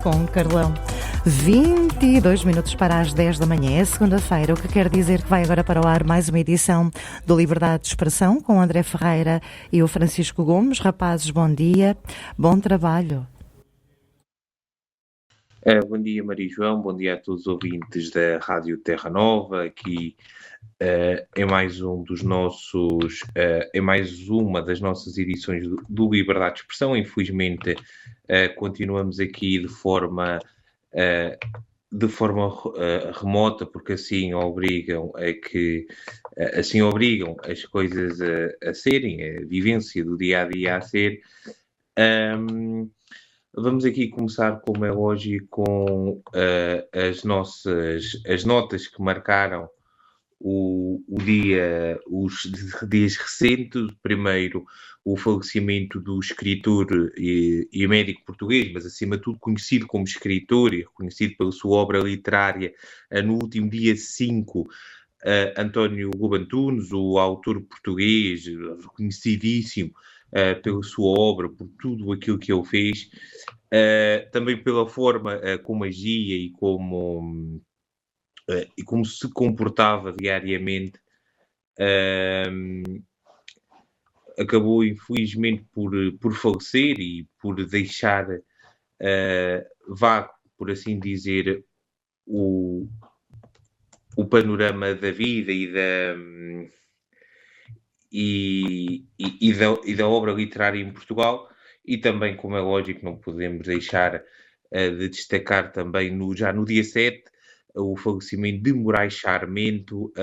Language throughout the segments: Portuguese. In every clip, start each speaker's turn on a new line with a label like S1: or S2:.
S1: com Carlão. 22 minutos para as 10 da manhã, é segunda-feira, o que quer dizer que vai agora para o ar mais uma edição do Liberdade de Expressão com o André Ferreira e o Francisco Gomes. Rapazes, bom dia, bom trabalho.
S2: Bom dia, Maria João, bom dia a todos os ouvintes da Rádio Terra Nova, aqui em mais uma das nossas edições do Liberdade de Expressão. Infelizmente continuamos aqui de forma remota, porque assim obrigam as coisas a serem, a vivência do dia a dia a ser. Vamos aqui começar, como é lógico, com as notas que marcaram os dias recentes. Primeiro, o falecimento do escritor e médico português, mas acima de tudo conhecido como escritor e reconhecido pela sua obra literária, no último dia 5, António Lobo Antunes, o autor português reconhecidíssimo pela sua obra, por tudo aquilo que ele fez, também pela forma como agia e como se comportava diariamente. Acabou infelizmente por falecer e por deixar vago, por assim dizer, o panorama da vida e da obra literária em Portugal. E também, como é lógico, não podemos deixar de destacar também já no dia 7 o falecimento de Moraes Sarmento,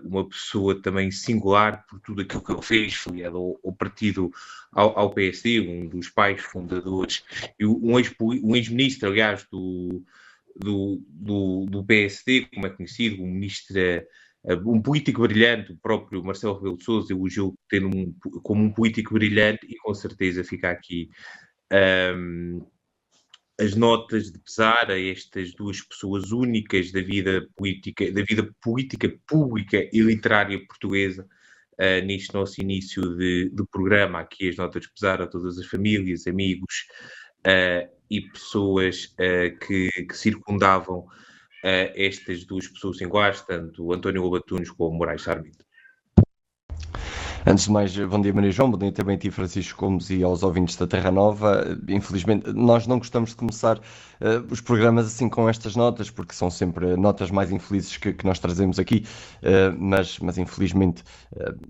S2: uma pessoa também singular por tudo aquilo que ele fez, filiado ao partido, ao PSD, um dos pais fundadores, e um ex-ministro, aliás, do PSD, como é conhecido, um político brilhante. O próprio Marcelo Rebelo de Sousa elogiou como um político brilhante, e com certeza fica aqui as notas de pesar a estas duas pessoas únicas da vida política pública e literária portuguesa. Neste nosso início de programa, aqui as notas de pesar a todas as famílias, amigos e pessoas que circundavam estas duas pessoas singulares, tanto António Lobo Antunes como Moraes Sarmento.
S3: Antes de mais, bom dia, Maria João, bom dia também a ti, Francisco Gomes, e aos ouvintes da Terra Nova. Infelizmente, nós não gostamos de começar os programas assim com estas notas, porque são sempre notas mais infelizes que nós trazemos aqui, mas infelizmente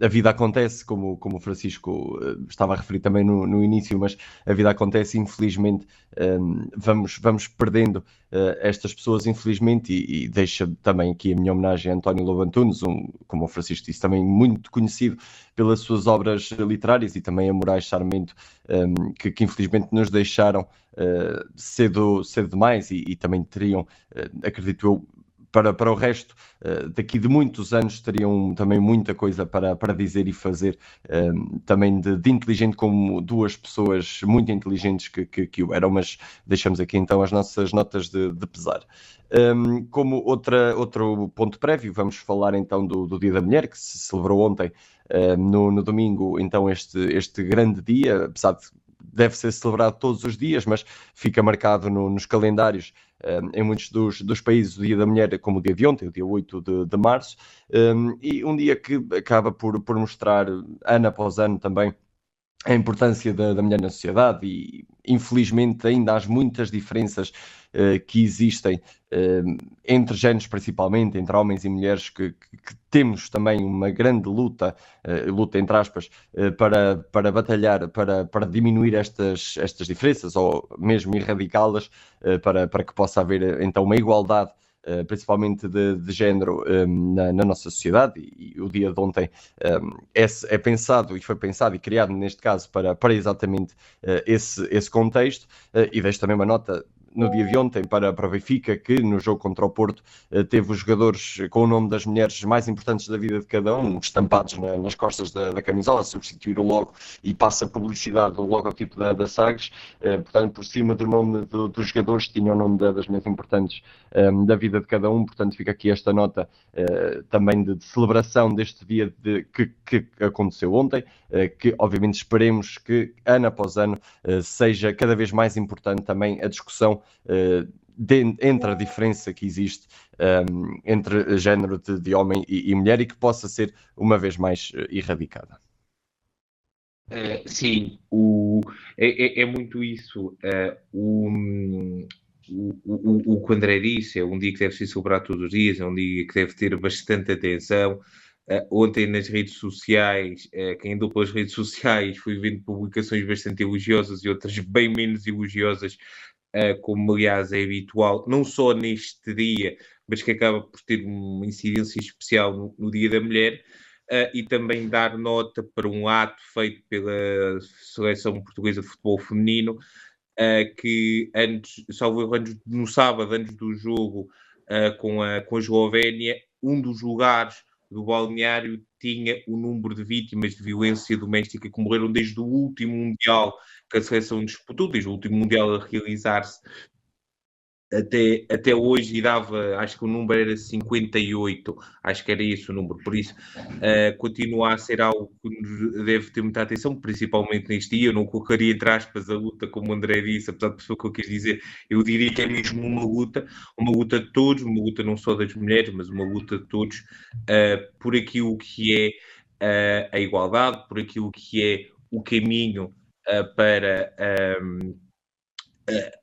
S3: a vida acontece, como o Francisco estava a referir também no início, mas a vida acontece, infelizmente vamos perdendo estas pessoas, infelizmente, e deixa também aqui a minha homenagem a António Lobo Antunes, como o Francisco disse, também muito conhecido pelas suas obras literárias, e também a Moraes Sarmento, que infelizmente nos deixaram cedo demais, e também teriam, acredito eu, para o resto daqui de muitos anos, teriam também muita coisa para dizer e fazer, também de inteligente, como duas pessoas muito inteligentes que o eram. Mas deixamos aqui então as nossas notas de pesar. Como outro ponto prévio, vamos falar então do Dia da Mulher, que se celebrou ontem, no domingo. Então este grande dia, apesar de deve ser celebrado todos os dias, mas fica marcado nos calendários em muitos dos países, o Dia da Mulher, como o dia de ontem, o dia 8 de março, e um dia que acaba por mostrar, ano após ano também, a importância da mulher na sociedade. E infelizmente ainda há muitas diferenças que existem entre géneros, principalmente entre homens e mulheres, que temos também uma grande luta entre aspas, para batalhar, para diminuir estas diferenças, ou mesmo erradicá-las, para que possa haver então uma igualdade, principalmente de género, na nossa sociedade. E o dia de ontem é pensado, e foi pensado e criado neste caso para exatamente esse contexto. E deixo também uma nota no dia de ontem para o Benfica, que no jogo contra o Porto teve os jogadores com o nome das mulheres mais importantes da vida de cada um estampados nas costas da camisola, substituir o logo, e passa a publicidade do logotipo da Sagres. Portanto, por cima do nome dos jogadores tinha o nome das mulheres importantes da vida de cada um. Portanto, fica aqui esta nota também de celebração deste dia que aconteceu ontem, que obviamente esperemos que ano após ano seja cada vez mais importante também a discussão noção entre a diferença que existe entre género de homem e mulher e que possa ser uma vez mais erradicada.
S2: Sim, é muito isso. O que o André disse, é um dia que deve ser celebrado todos os dias, é um dia que deve ter bastante atenção. Ontem nas redes sociais, quem andou pelas redes sociais foi vendo publicações bastante elogiosas e outras bem menos elogiosas, como aliás é habitual, não só neste dia, mas que acaba por ter uma incidência especial no Dia da Mulher. E também dar nota para um ato feito pela Seleção Portuguesa de Futebol Feminino, que no sábado, antes do jogo com a Eslovénia, um dos lugares do balneário tinha o número de vítimas de violência doméstica que morreram desde o último Mundial que a seleção disputou, desde o último Mundial a realizar-se até hoje, e dava, acho que o número era 58, acho que era esse o número, por isso continua a ser algo que nos deve ter muita atenção, principalmente neste dia. Eu não colocaria entre aspas a luta, como o André disse, apesar de pessoa que eu quis dizer, eu diria que é mesmo uma luta de todos, uma luta não só das mulheres, mas uma luta de todos, por aquilo que é a igualdade, por aquilo que é o caminho para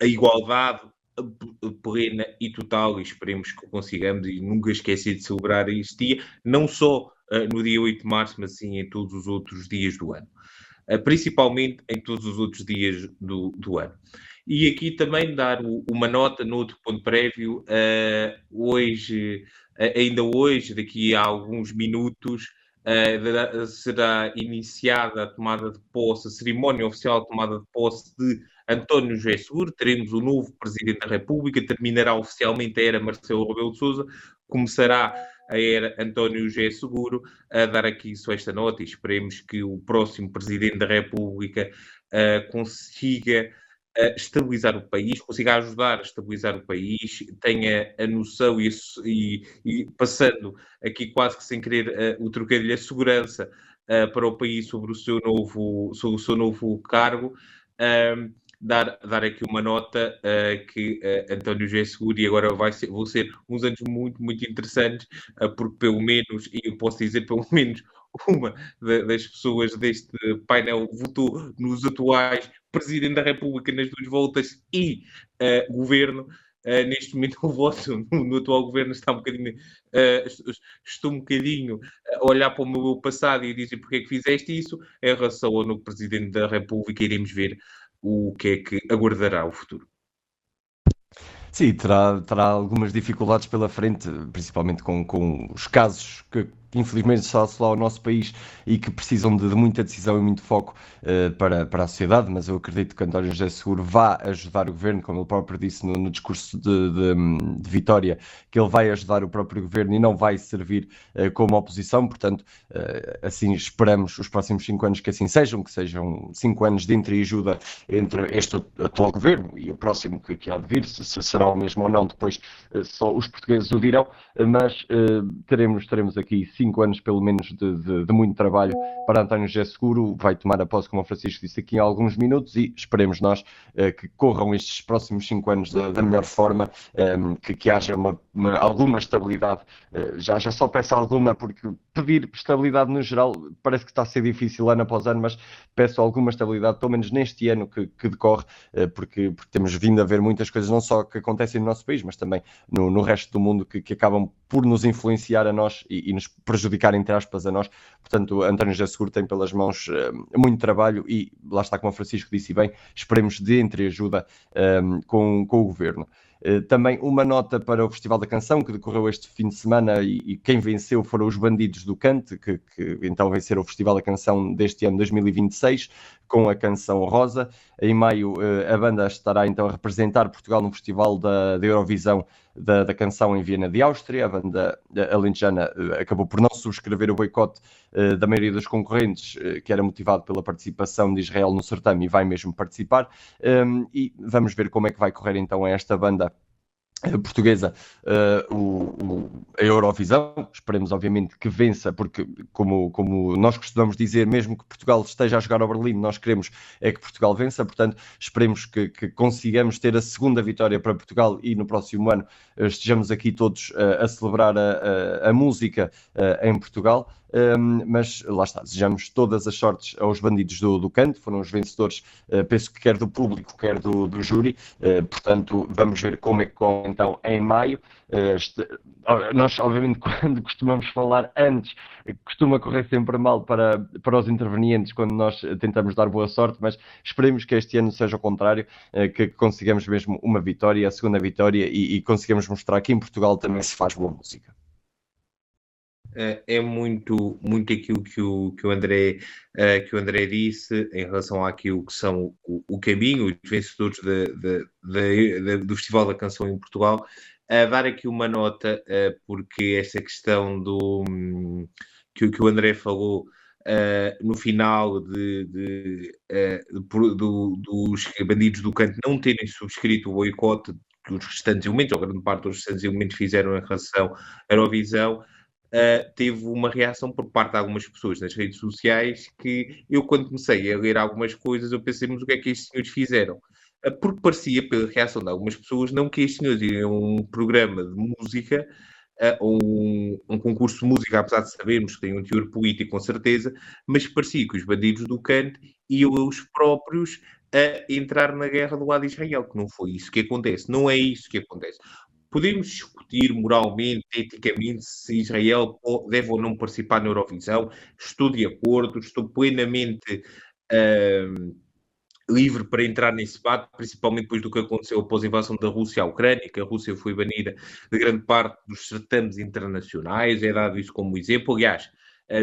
S2: a igualdade plena e total, e esperemos que consigamos e nunca esquecer de celebrar este dia, não só no dia 8 de março, mas sim em todos os outros dias do ano. Principalmente em todos os outros dias do ano. E aqui também dar uma nota no outro ponto prévio, ainda hoje, daqui a alguns minutos, será iniciada a tomada de posse, a cerimónia oficial de tomada de posse de António José Seguro. Teremos o novo Presidente da República, terminará oficialmente a era Marcelo Rebelo de Sousa, começará a era António José Seguro. A dar aqui só esta nota, e esperemos que o próximo Presidente da República consiga estabilizar o país, consiga ajudar a estabilizar o país, tenha a noção e passando aqui quase que sem querer o trocadilho, a segurança para o país sobre o seu novo cargo. Dar aqui uma nota que António José Seguro, e agora vão ser uns anos muito, muito interessantes, porque pelo menos, e eu posso dizer pelo menos uma das pessoas deste painel votou nos atuais Presidente da República nas duas voltas e Governo. Neste momento o voto no atual Governo está um bocadinho, estou um bocadinho a olhar para o meu passado e a dizer porque é que fizeste isso. Em relação ao novo Presidente da República, iremos ver o que é que aguardará o futuro.
S3: Sim, terá algumas dificuldades pela frente, principalmente com os casos que infelizmente está-se lá ao nosso país e que precisam de muita decisão e muito foco para a sociedade, mas eu acredito que António José Seguro vá ajudar o Governo, como ele próprio disse no discurso de Vitória, que ele vai ajudar o próprio Governo e não vai servir como oposição. Portanto, assim esperamos os próximos 5 anos que assim sejam, que sejam 5 anos de entreajuda entre este atual Governo e o próximo que há de vir. Se será o mesmo ou não, depois só os portugueses o dirão, mas teremos aqui 5 anos pelo menos de muito trabalho para António José Seguro. Vai tomar a posse, como o Francisco disse, aqui em alguns minutos, e esperemos nós que corram estes próximos 5 anos da melhor forma, que haja alguma estabilidade. Já só peço alguma, porque pedir estabilidade no geral parece que está a ser difícil ano após ano, mas peço alguma estabilidade, pelo menos neste ano que decorre, porque temos vindo a ver muitas coisas, não só que acontecem no nosso país, mas também no resto do mundo, que acabam por nos influenciar a nós e nos prejudicar, entre aspas, a nós. Portanto, António José Seguro tem pelas mãos muito trabalho e, lá está, como o Francisco disse bem, esperemos de entreajuda com o Governo. Também uma nota para o Festival da Canção, que decorreu este fim de semana, e quem venceu foram os Bandidos do Cante, que então venceram o Festival da Canção deste ano 2026, com a canção Rosa. Em maio a banda estará então a representar Portugal no Festival da Eurovisão da Canção em Viena de Áustria. A banda alentejana acabou por não subscrever o boicote da maioria dos concorrentes, que era motivado pela participação de Israel no certame, e vai mesmo participar. E vamos ver como é que vai correr então a esta banda portuguesa, a Eurovisão. Esperemos, obviamente, que vença, porque, como nós costumamos dizer, mesmo que Portugal esteja a jogar ao Berlim, nós queremos é que Portugal vença. Portanto, esperemos que consigamos ter a segunda vitória para Portugal e no próximo ano estejamos aqui todos a celebrar a música em Portugal. Mas lá está, desejamos todas as sortes aos bandidos do canto, foram os vencedores, penso que quer do público, quer do júri. Portanto, vamos ver como é que corre então em maio. Nós, obviamente, quando costumamos falar antes, costuma correr sempre mal para os intervenientes quando nós tentamos dar boa sorte, mas esperemos que este ano seja o contrário, que consigamos mesmo uma vitória, a segunda vitória, e consigamos mostrar que em Portugal também se faz boa música.
S2: É muito, muito aquilo que o André disse em relação àquilo que são o caminho, os vencedores do Festival da Canção em Portugal. Dar aqui uma nota, porque essa questão que o André falou no final dos bandidos do canto não terem subscrito o boicote que os restantes elementos, ou grande parte dos restantes elementos, fizeram em relação à Eurovisão. Teve uma reação por parte de algumas pessoas nas redes sociais que eu, quando comecei a ler algumas coisas, eu pensei, mas o que é que estes senhores fizeram? Porque parecia, pela reação de algumas pessoas, não que estes senhores iriam a um programa de música ou um concurso de música, apesar de sabermos que tem um teor político, com certeza, mas parecia que os bandidos do canto iam os próprios a entrar na guerra do lado de Israel, que não foi isso que acontece. Não é isso que acontece. Podemos discutir moralmente, eticamente, se Israel deve ou não participar na Eurovisão. Estou de acordo, estou plenamente livre para entrar nesse debate, principalmente depois do que aconteceu após a invasão da Rússia à Ucrânia, que a Rússia foi banida de grande parte dos certames internacionais. É dado isso como exemplo. Aliás,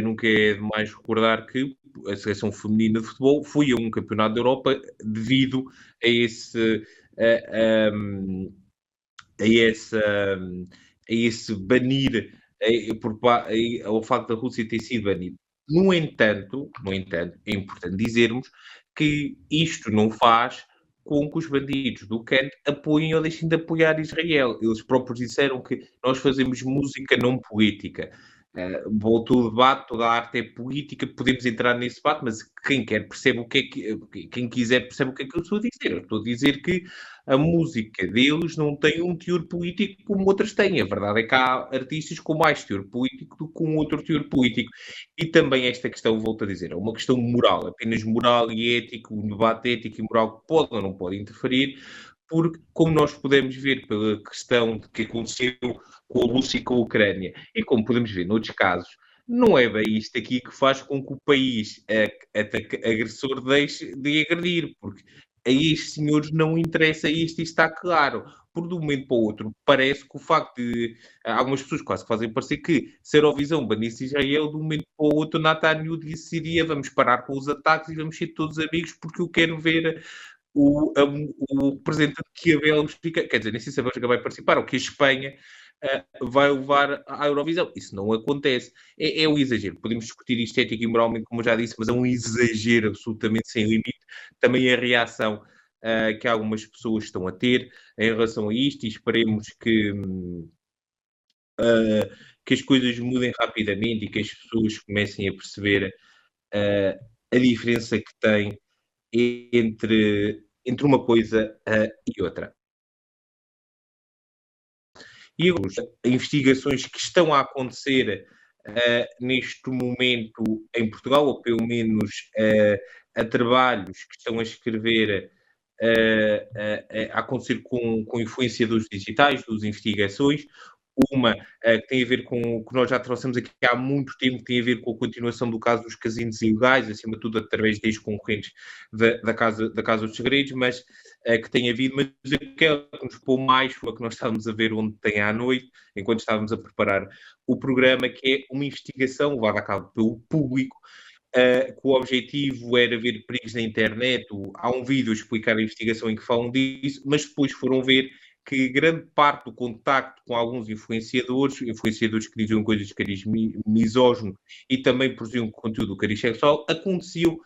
S2: nunca é demais recordar que a seleção feminina de futebol foi a um campeonato da Europa devido a esse banir, ao facto da Rússia ter sido banida. No entanto, é importante dizermos que isto não faz com que os bandidos do canto apoiem ou deixem de apoiar Israel. Eles próprios disseram que nós fazemos música não política. Voltou o debate, toda a arte é política, podemos entrar nesse debate, mas quem quer percebe quem quiser percebe o que é que eu estou a dizer. Eu estou a dizer que a música deles não tem um teor político como outras têm. A verdade é que há artistas com mais teor político do que com outro teor político. E também esta questão, volto a dizer, é uma questão moral, apenas moral e ético, um debate ético e moral que pode ou não pode interferir, porque, como nós podemos ver pela questão de que aconteceu com a Rússia e com a Ucrânia, e como podemos ver noutros casos, não é bem isto aqui que faz com que o país agressor deixe de agredir, porque a estes senhores não interessa isto e está claro. Por de um momento para o outro, parece que o facto de algumas pessoas quase fazem parecer que se a Eurovisão banisse Israel, de um momento para o outro, Netanyahu decidiria vamos parar com os ataques e vamos ser todos amigos porque eu quero ver o representante que a Bélgica, quer dizer, nem sei se a Bélgica vai participar, ou que a Espanha vai levar à Eurovisão. Isso não acontece. É um exagero. Podemos discutir isto ética e moralmente, como eu já disse, mas é um exagero absolutamente sem limite. Também a reação que algumas pessoas estão a ter em relação a isto, e esperemos que as coisas mudem rapidamente e que as pessoas comecem a perceber a diferença que tem entre uma coisa e outra. E investigações que estão a acontecer neste momento em Portugal, ou pelo menos a trabalhos que estão a escrever a acontecer com influenciadores digitais, duas investigações. Uma que tem a ver com o que nós já trouxemos aqui há muito tempo, que tem a ver com a continuação do caso dos casinos ilegais, acima de tudo através de ex-concorrentes da Casa dos Segredos, mas que tem havido, mas aquela que nos pôs mais foi a que nós estávamos a ver ontem à noite, enquanto estávamos a preparar o programa, que é uma investigação levada a cabo pelo público, que o objetivo era ver perigos na internet. Há um vídeo a explicar a investigação em que falam disso, mas depois foram ver que grande parte do contacto com alguns influenciadores que diziam coisas de cariz misógino e também produziam conteúdo de cariz sexual, aconteceu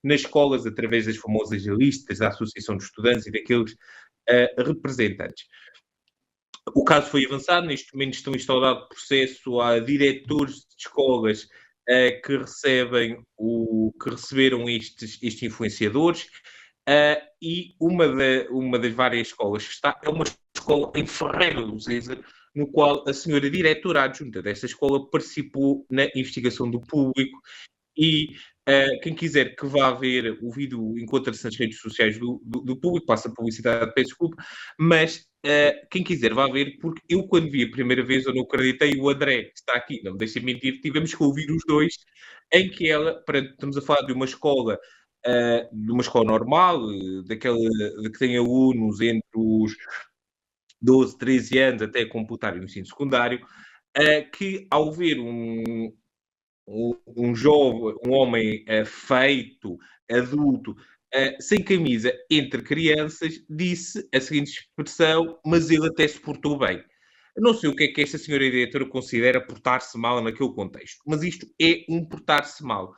S2: nas escolas através das famosas listas da Associação de Estudantes e daqueles representantes. O caso foi avançado, neste momento estão instaurado processo a diretores de escolas que receberam estes influenciadores, e uma das várias escolas que está é uma escola em Ferreira do César, no qual a senhora diretora adjunta dessa escola participou na investigação do público. E quem quiser que vá ver o vídeo, encontra-se nas redes sociais do público, passa a publicidade, peço desculpa, mas quem quiser vá ver, porque eu quando vi a primeira vez eu não acreditei, o André está aqui, não me deixa mentir, tivemos que ouvir os dois, em que estamos a falar de uma escola normal, daquela de que tem alunos entre os 12, 13 anos até completar o ensino secundário, que ao ver um jovem, um homem feito, adulto, sem camisa, entre crianças, disse a seguinte expressão: mas ele até se portou bem. Eu não sei o que é que esta senhora diretora considera portar-se mal naquele contexto, mas isto é um portar-se mal.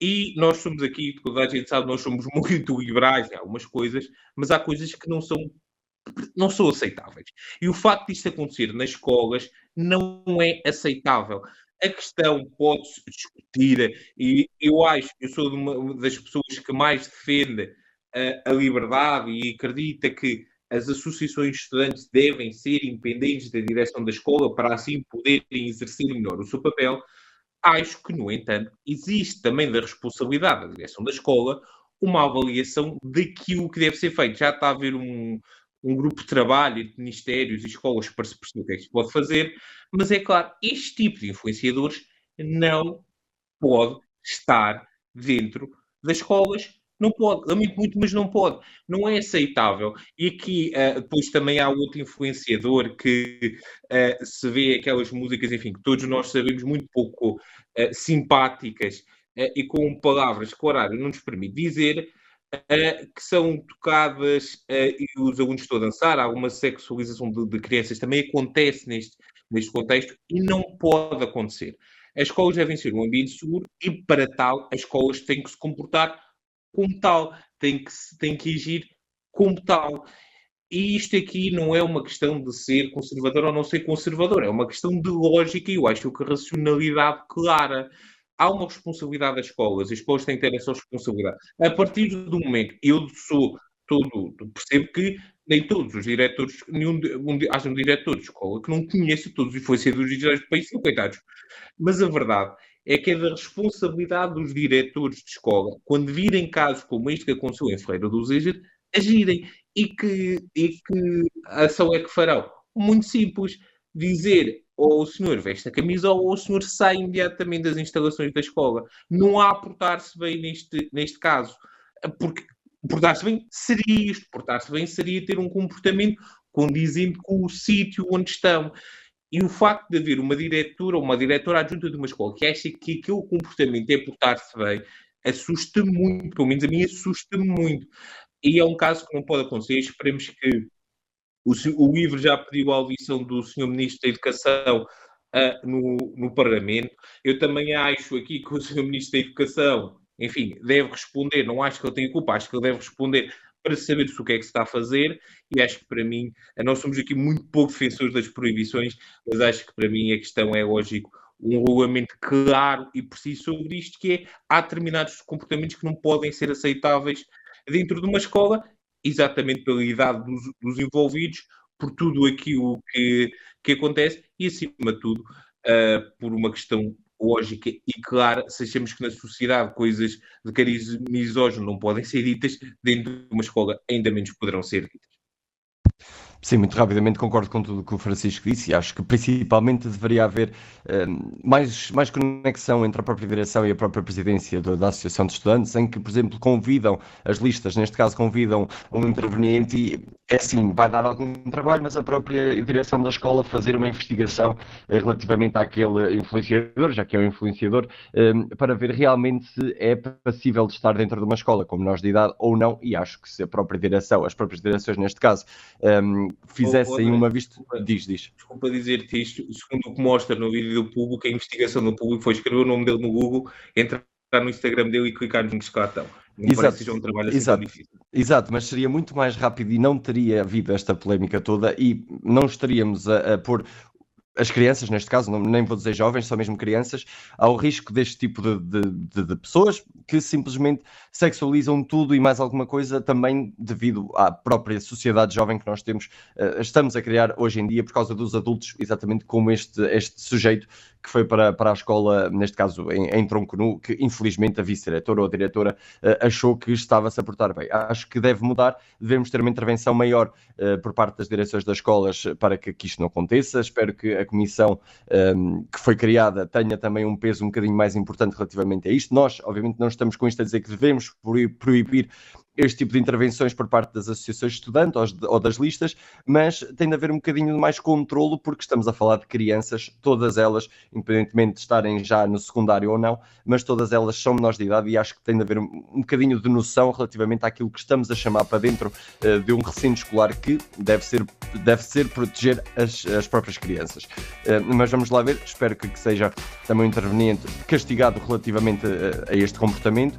S2: E nós somos aqui, toda a gente sabe, nós somos muito liberais em algumas coisas, mas há coisas que não são aceitáveis. E o facto disto acontecer nas escolas não é aceitável. A questão pode-se discutir, e eu sou uma das pessoas que mais defende a liberdade e acredita que as associações de estudantes devem ser independentes da direção da escola para assim poderem exercer melhor o seu papel. Acho que, no entanto, existe também da responsabilidade da direção da escola uma avaliação daquilo que deve ser feito. Já está a haver um grupo de trabalho entre ministérios e escolas para se perceber o que é que se pode fazer, mas é claro, este tipo de influenciadores não pode estar dentro das escolas. Não pode, lamento muito, mas não pode. Não é aceitável. E aqui, depois também há outro influenciador que se vê aquelas músicas, enfim, que todos nós sabemos muito pouco simpáticas e com palavras que o horário não nos permite dizer, que são tocadas e os alunos estão a dançar. Alguma sexualização de crianças também acontece neste contexto e não pode acontecer. As escolas devem ser um ambiente seguro e, para tal, as escolas têm que se comportar como tal, têm que agir como tal. E isto aqui não é uma questão de ser conservador ou não ser conservador, é uma questão de lógica e eu acho que a racionalidade clara. Há uma responsabilidade das escolas, as escolas têm que ter essa responsabilidade. A partir do momento, percebo que nem todos os diretores, haja um diretor de escola que não conheça todos os influenciadores digitais do país, são coitados. Mas a verdade é que é da responsabilidade dos diretores de escola, quando virem casos como este que aconteceu em Ferreira do César, agirem. E que ação é que farão? Muito simples. Dizer ou o senhor veste a camisa ou o senhor sai imediatamente das instalações da escola. Não há portar-se bem neste caso. Porque portar-se bem seria isto. Portar-se bem seria ter um comportamento condizente com o sítio onde estão. E o facto de haver uma diretora ou uma diretora adjunta de uma escola que acha que aquele comportamento é portar-se bem, assusta-me muito. Pelo menos a mim assusta-me muito. E é um caso que não pode acontecer. Esperemos que o LIVRE já pediu a audição do Sr. Ministro da Educação no Parlamento. Eu também acho aqui que o Sr. Ministro da Educação, enfim, deve responder. Não acho que ele tenha culpa, acho que ele deve responder para saber o que é que se está a fazer. E acho que, para mim, nós somos aqui muito pouco defensores das proibições, mas acho que, para mim, a questão é, lógico, um regulamento claro e preciso sobre isto, que é, há determinados comportamentos que não podem ser aceitáveis dentro de uma escola, exatamente pela idade dos envolvidos, por tudo aquilo que acontece e, acima de tudo, por uma questão lógica e clara, se achamos que na sociedade coisas de cariz misógino não podem ser ditas, dentro de uma escola ainda menos poderão ser ditas.
S3: Sim, muito rapidamente concordo com tudo o que o Francisco disse e acho que principalmente deveria haver mais conexão entre a própria direção e a própria presidência da Associação de Estudantes, em que, por exemplo, convidam as listas, neste caso convidam um interveniente e, é assim, vai dar algum trabalho, mas a própria direção da escola fazer uma investigação relativamente àquele influenciador, já que é um influenciador, para ver realmente se é passível de estar dentro de uma escola com menores de idade ou não, e acho que se a própria direção, as próprias direções neste caso, fizessem uma vista... Diz.
S2: Desculpa dizer-te isto, segundo o que mostra no vídeo do público, a investigação do público foi escrever o nome dele no Google, entrar no Instagram dele e clicar nos que lá estão. Não parece que seja um trabalho assim tão difícil.
S3: Exato, mas seria muito mais rápido e não teria havido esta polémica toda e não estaríamos a pôr as crianças, neste caso, nem vou dizer jovens, só mesmo crianças, ao risco deste tipo de pessoas que simplesmente sexualizam tudo e mais alguma coisa também devido à própria sociedade jovem que nós temos, estamos a criar hoje em dia por causa dos adultos, exatamente como este sujeito que foi para a escola, neste caso em Tronco Nu, que infelizmente a vice-diretora ou a diretora achou que estava-se a portar bem. Acho que deve mudar, devemos ter uma intervenção maior por parte das direções das escolas para que isto não aconteça. Espero que a comissão que foi criada tenha também um peso um bocadinho mais importante relativamente a isto. Nós, obviamente, não estamos com isto a dizer que devemos proibir este tipo de intervenções por parte das associações de estudantes ou das listas, mas tem de haver um bocadinho mais controlo, porque estamos a falar de crianças, todas elas, independentemente de estarem já no secundário ou não, mas todas elas são menores de idade e acho que tem de haver um bocadinho de noção relativamente àquilo que estamos a chamar para dentro de um recinto escolar que deve ser proteger as próprias crianças. Mas vamos lá ver, espero que seja também um interveniente castigado relativamente a este comportamento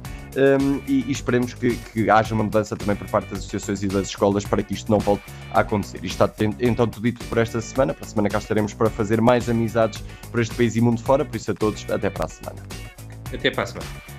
S3: e esperemos que haja uma mudança também por parte das associações e das escolas para que isto não volte a acontecer. Isto está então tudo dito por esta semana. Para a semana cá estaremos para fazer mais amizades por este país e mundo fora. Por isso a todos, até para a semana.
S2: Até para a semana.